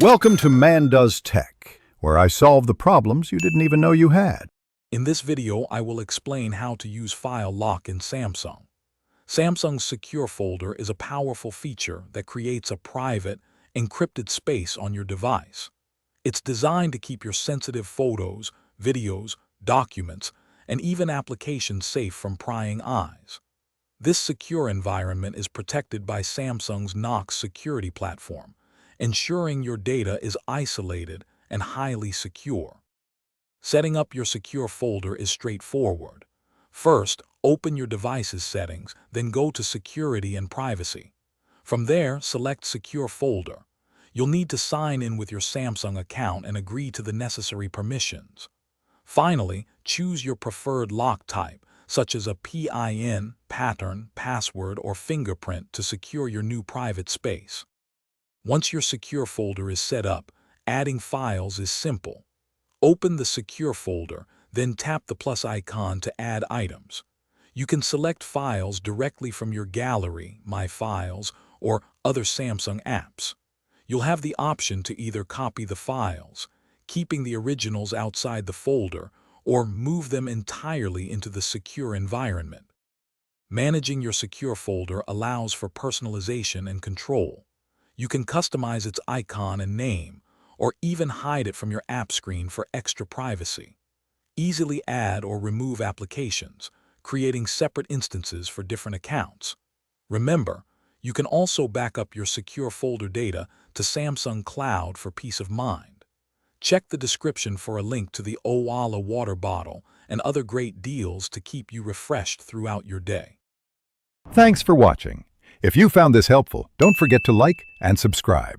Welcome to Man Does Tech, where I solve the problems you didn't even know you had. In this video, I will explain how to use File Lock in Samsung. Samsung's Secure Folder is a powerful feature that creates a private, encrypted space on your device. It's designed to keep your sensitive photos, videos, documents, and even applications safe from prying eyes. This secure environment is protected by Samsung's Knox security platform, ensuring your data is isolated and highly secure. Setting up your secure folder is straightforward. First, open your device's settings, then go to Security and Privacy. From there, select Secure Folder. You'll need to sign in with your Samsung account and agree to the necessary permissions. Finally, choose your preferred lock type, such as a PIN, pattern, password, or fingerprint to secure your new private space. Once your secure folder is set up, adding files is simple. Open the secure folder, then tap the plus icon to add items. You can select files directly from your gallery, My Files, or other Samsung apps. You'll have the option to either copy the files, keeping the originals outside the folder, or move them entirely into the secure environment. Managing your secure folder allows for personalization and control. You can customize its icon and name, or even hide it from your app screen for extra privacy. Easily add or remove applications, creating separate instances for different accounts. Remember, you can also back up your secure folder data to Samsung Cloud for peace of mind. Check the description for a link to the Owala water bottle and other great deals to keep you refreshed throughout your day. Thanks for watching. If you found this helpful, don't forget to like and subscribe.